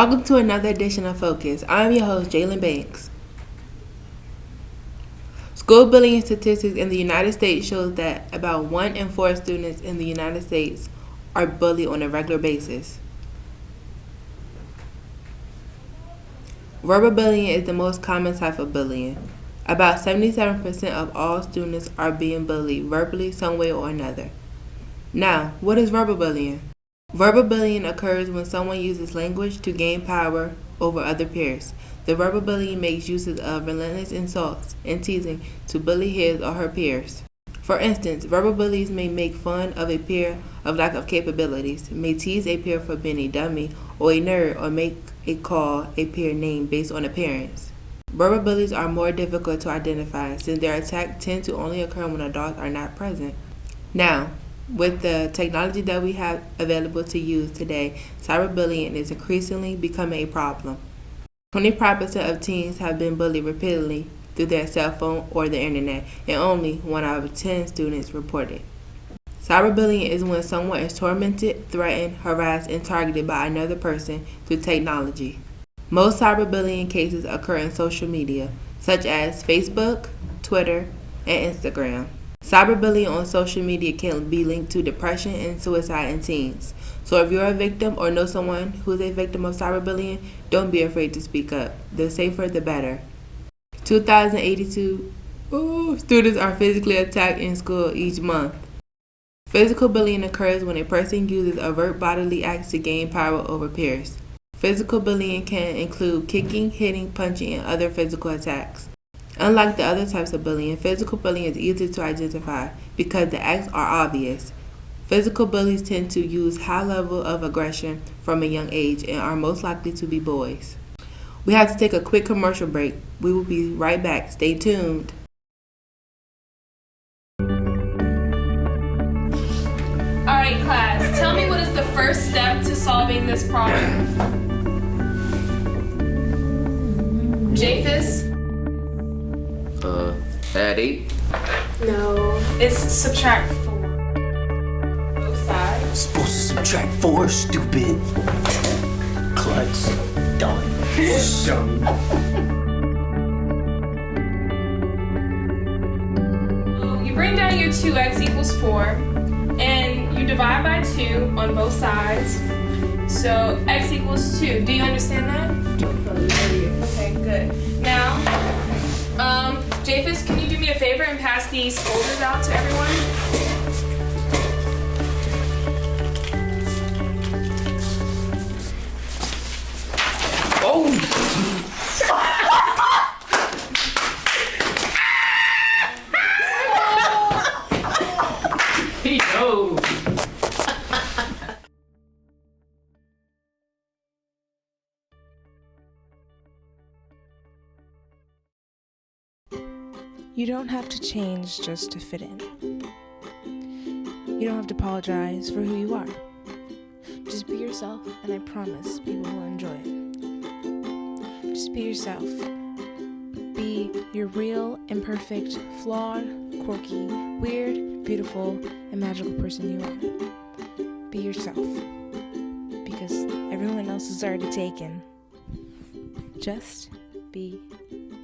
Welcome to another edition of Focus. I'm your host, Jalen Banks. School bullying statistics in the United States shows that about 1 in 4 students in the United States are bullied on a regular basis. Verbal bullying is the most common type of bullying. About 77% of all students are being bullied verbally some way or another. Now, what is verbal bullying? Verbal bullying occurs when someone uses language to gain power over other peers. The verbal bullying makes use of relentless insults and teasing to bully his or her peers. For instance, verbal bullies may make fun of a peer of lack of capabilities, may tease a peer for being a dummy or a nerd, or call a peer name based on appearance. Verbal bullies are more difficult to identify since their attacks tend to only occur when adults are not present. Now, with the technology that we have available to use today, cyberbullying is increasingly becoming a problem. 25% of teens have been bullied repeatedly through their cell phone or the internet, and only 1 out of 10 students report it. Cyberbullying is when someone is tormented, threatened, harassed, and targeted by another person through technology. Most cyberbullying cases occur in social media, such as Facebook, Twitter, and Instagram. Cyberbullying on social media can be linked to depression and suicide in teens. So if you're a victim or know someone who's a victim of cyberbullying, don't be afraid to speak up. The safer, the better. 2,082 students are physically attacked in school each month. Physical bullying occurs when a person uses overt bodily acts to gain power over peers. Physical bullying can include kicking, hitting, punching, and other physical attacks. Unlike the other types of bullying, physical bullying is easy to identify because the acts are obvious. Physical bullies tend to use high level of aggression from a young age and are most likely to be boys. We have to take a quick commercial break. We will be right back. Stay tuned. Alright class, tell me what is the first step to solving this problem? Japhis? Add 8? No. It's subtract 4. Both sides. Supposed to subtract 4, stupid. Klutz. Dumb. You bring down your 2x equals 4, and you divide by 2 on both sides. So x equals 2. Do you understand that? Okay, good. Now, Japhis, can you do me a favor and pass these folders out to everyone? He knows. You don't have to change just to fit in. You don't have to apologize for who you are. Just be yourself, and I promise people will enjoy it. Just be yourself. Be your real, imperfect, flawed, quirky, weird, beautiful, and magical person you are. Be yourself. Because everyone else is already taken. Just be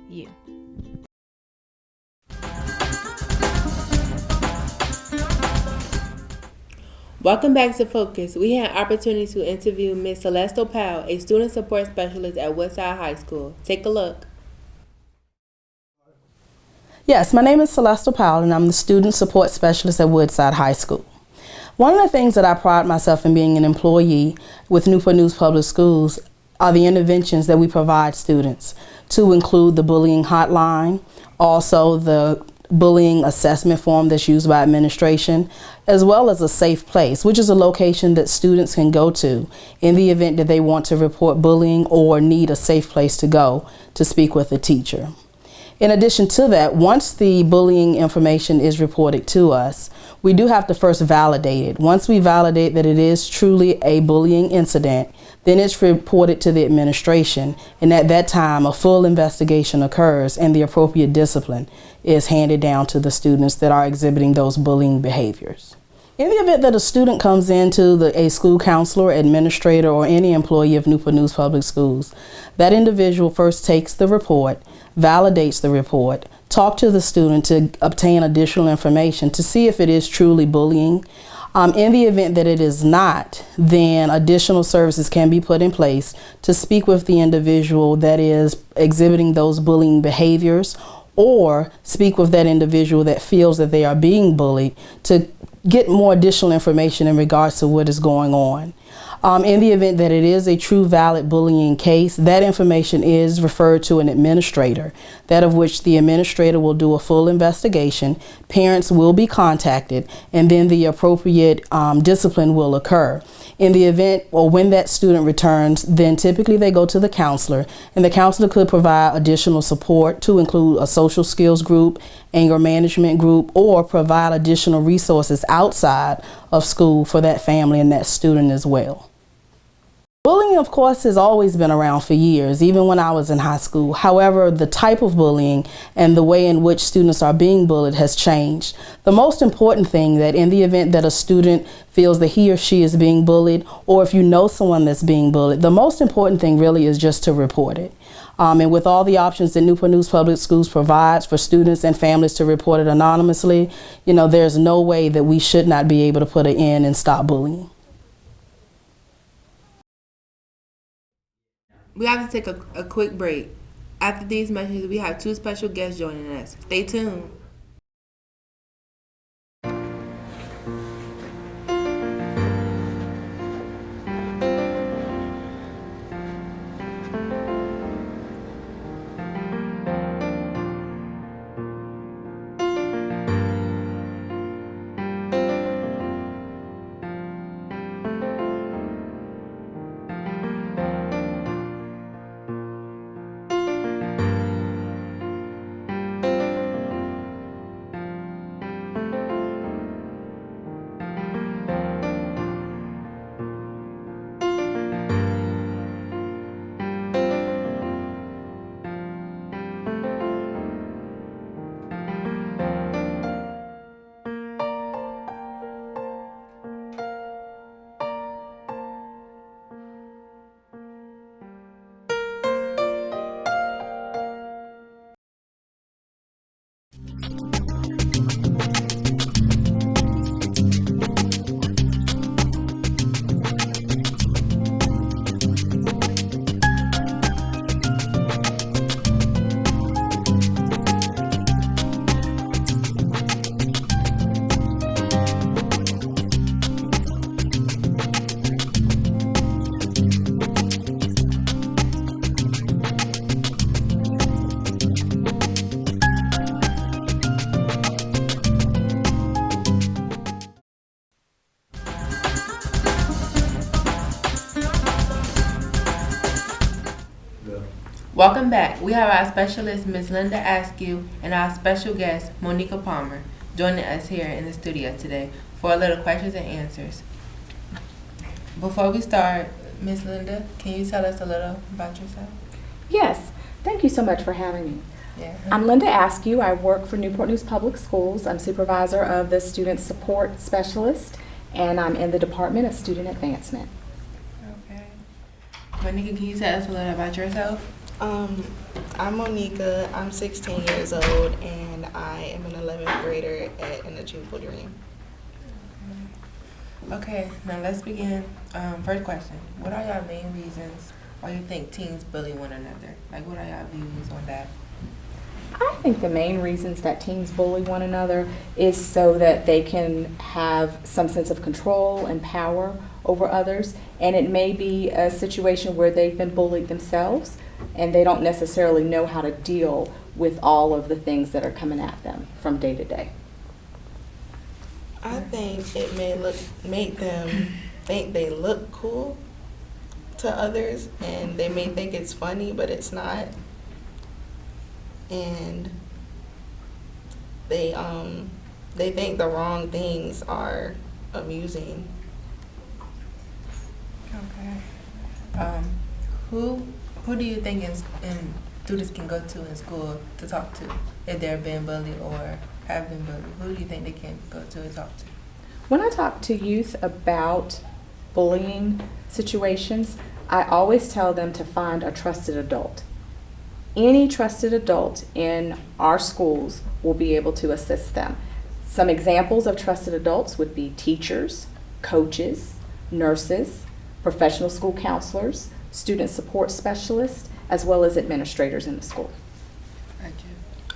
you. Welcome back to Focus. We had an opportunity to interview Ms. Celeste Powell, a student support specialist at Woodside High School. Take a look. Yes, my name is Celeste Powell, and I'm the student support specialist at Woodside High School. One of the things that I pride myself in being an employee with Newport News Public Schools are the interventions that we provide students, to include the bullying hotline, also the bullying assessment form that's used by administration, as well as a safe place, which is a location that students can go to in the event that they want to report bullying or need a safe place to go to speak with a teacher. In addition to that, once the bullying information is reported to us, we do have to first validate it. Once we validate that it is truly a bullying incident, then it's reported to the administration, and at that time a full investigation occurs and the appropriate discipline is handed down to the students that are exhibiting those bullying behaviors. In the event that a student comes into a school counselor, administrator, or any employee of Newport News Public Schools, that individual first takes the report, validates the report, talk to the student to obtain additional information to see if it is truly bullying. In the event that it is not, then additional services can be put in place to speak with the individual that is exhibiting those bullying behaviors, or speak with that individual that feels that they are being bullied to get more additional information in regards to what is going on. In the event that it is a true valid bullying case, that information is referred to an administrator, that of which the administrator will do a full investigation, parents will be contacted, and then the appropriate discipline will occur. In the event or when that student returns, then typically they go to the counselor, and the counselor could provide additional support to include a social skills group, anger management group, or provide additional resources outside of school for that family and that student as well. Bullying, of course, has always been around for years, even when I was in high school. However, the type of bullying and the way in which students are being bullied has changed. The most important thing that in the event that a student feels that he or she is being bullied, or if you know someone that's being bullied, the most important thing really is just to report it. And with all the options that Newport News Public Schools provides for students and families to report it anonymously, there's no way that we should not be able to put an end and stop bullying. We have to take a quick break. After these messages, we have two special guests joining us. Stay tuned. Welcome back. We have our specialist, Ms. Linda Askew, and our special guest, Monica Palmer, joining us here in the studio today for a little questions and answers. Before we start, Ms. Linda, can you tell us a little about yourself? Yes, thank you so much for having me. Yeah. I'm Linda Askew. I work for Newport News Public Schools. I'm supervisor of the Student Support Specialist, and I'm in the Department of Student Advancement. Okay. Monica, can you tell us a little about yourself? I'm Monica. I'm 16 years old, and I am an 11th grader at An Achievable Dream. Okay, now let's begin. First question. What are y'all main reasons why you think teens bully one another? Like, what are y'all views on that? I think the main reasons that teens bully one another is so that they can have some sense of control and power over others, and it may be a situation where they've been bullied themselves and they don't necessarily know how to deal with all of the things that are coming at them from day to day. I think it may make them think they look cool to others, and they may think it's funny, but it's not. And they think the wrong things are amusing. Okay. Who do you think students can go to in school to talk to if they're being bullied or have been bullied? Who do you think they can go to and talk to? When I talk to youth about bullying situations, I always tell them to find a trusted adult. Any trusted adult in our schools will be able to assist them. Some examples of trusted adults would be teachers, coaches, nurses, professional school counselors, student support specialists, as well as administrators in the school.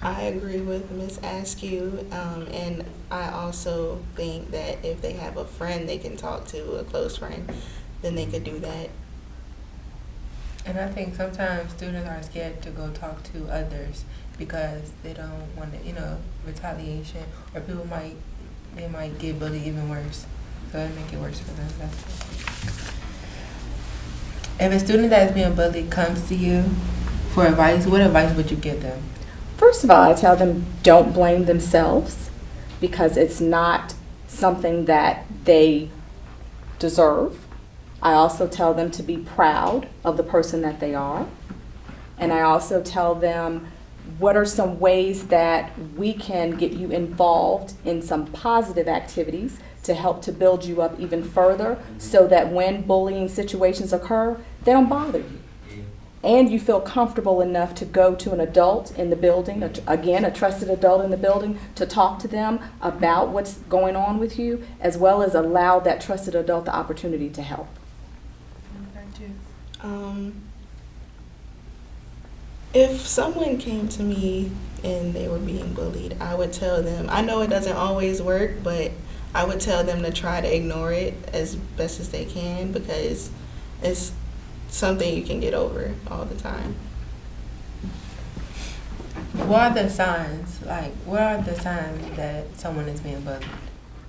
I agree with Ms. Askew, and I also think that if they have a friend they can talk to, a close friend, then they could do that. And I think sometimes students are scared to go talk to others because they don't want to, retaliation, or they might get bullied even worse. So it make it worse for them. If a student that is being bullied comes to you for advice, what advice would you give them? First of all, I tell them don't blame themselves because it's not something that they deserve. I also tell them to be proud of the person that they are. And I also tell them what are some ways that we can get you involved in some positive activities to help to build you up even further so that when bullying situations occur, they don't bother you. And you feel comfortable enough to go to an adult in the building, again, a trusted adult in the building, to talk to them about what's going on with you, as well as allow that trusted adult the opportunity to help. If someone came to me and they were being bullied, I would tell them, I know it doesn't always work, but I would tell them to try to ignore it as best as they can because it's something you can get over all the time. What are the signs? What are the signs that someone is being bullied?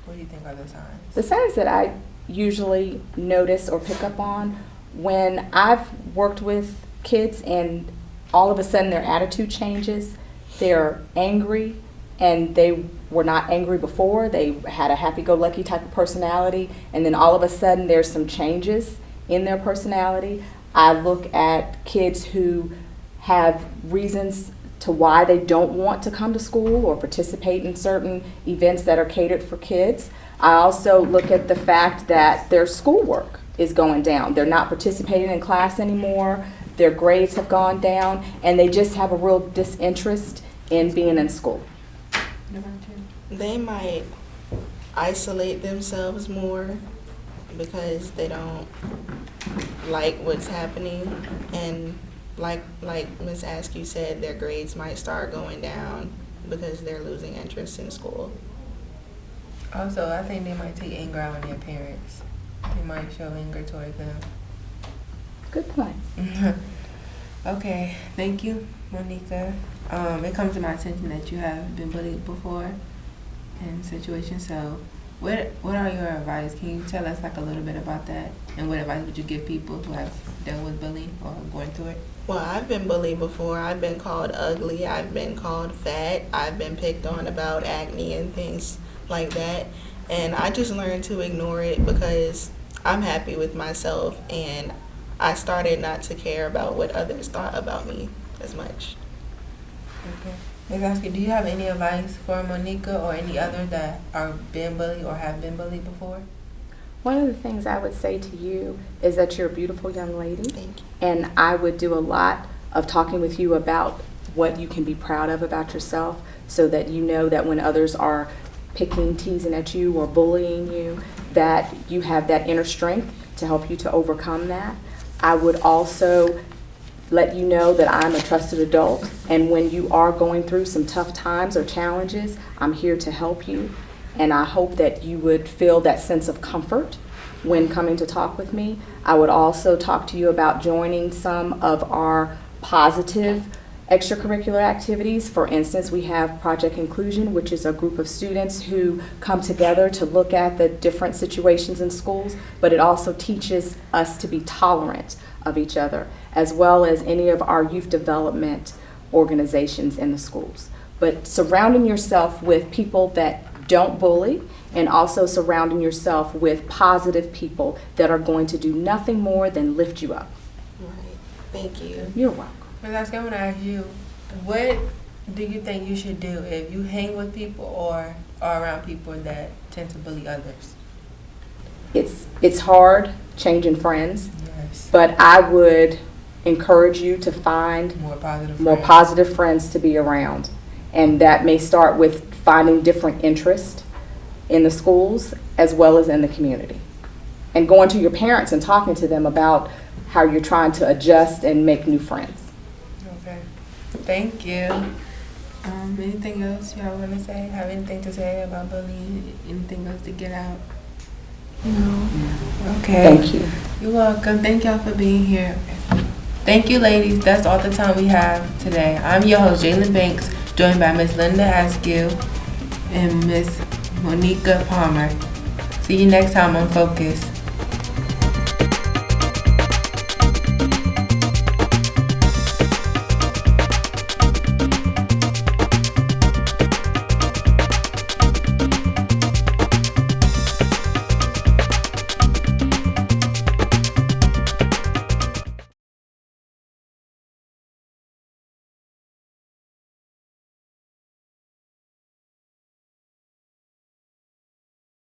What do you think are the signs? The signs that I usually notice or pick up on when I've worked with kids and all of a sudden their attitude changes, they're angry and they were not angry before, they had a happy-go-lucky type of personality, and then all of a sudden there's some changes in their personality. I look at kids who have reasons to why they don't want to come to school or participate in certain events that are catered for kids. I also look at the fact that their schoolwork is going down. They're not participating in class anymore, their grades have gone down, and they just have a real disinterest in being in school. They might isolate themselves more because they don't like what's happening, and like Ms. Askew said, their grades might start going down because they're losing interest in school. Also, I think they might take anger out on their parents. They might show anger towards them. Good point. Okay, thank you, Monica. It comes to my attention that you have been bullied before in situations. So, what are your advice? Can you tell us a little bit about that? And what advice would you give people who have dealt with bullying or going through it? Well, I've been bullied before. I've been called ugly. I've been called fat. I've been picked on about acne and things like that. And I just learned to ignore it because I'm happy with myself, and I started not to care about what others thought about me as much. Okay. Ms. Askew, do you have any advice for Monica or any others that are being bullied or have been bullied before? One of the things I would say to you is that you're a beautiful young lady. Thank you. And I would do a lot of talking with you about what you can be proud of about yourself so that you know that when others are picking, teasing at you or bullying you, that you have that inner strength to help you to overcome that. I would also let you know that I'm a trusted adult, and when you are going through some tough times or challenges, I'm here to help you. And I hope that you would feel that sense of comfort when coming to talk with me. I would also talk to you about joining some of our positive extracurricular activities. For instance, we have Project Inclusion, which is a group of students who come together to look at the different situations in schools, but it also teaches us to be tolerant of each other, as well as any of our youth development organizations in the schools. But surrounding yourself with people that don't bully, and also surrounding yourself with positive people that are going to do nothing more than lift you up. Right. Thank you. You're welcome. Ms. Askew, I want to ask you, what do you think you should do if you hang with people or are around people that tend to bully others? It's hard changing friends, Yes. but I would encourage you to find More positive. more friends. positive friends to be around. And that may start with finding different interests in the schools as well as in the community. And going to your parents and talking to them about how you're trying to adjust and make new friends. Okay. Thank you. Anything else y'all want to say? Have anything to say about bullying? Anything else to get out? No. Okay. Thank you. You're welcome. Thank y'all for being here. Thank you, ladies. That's all the time we have today. I'm your host, Jalen Banks, joined by Miss Linda Askew and Miss Monica Palmer. See you next time on Focus.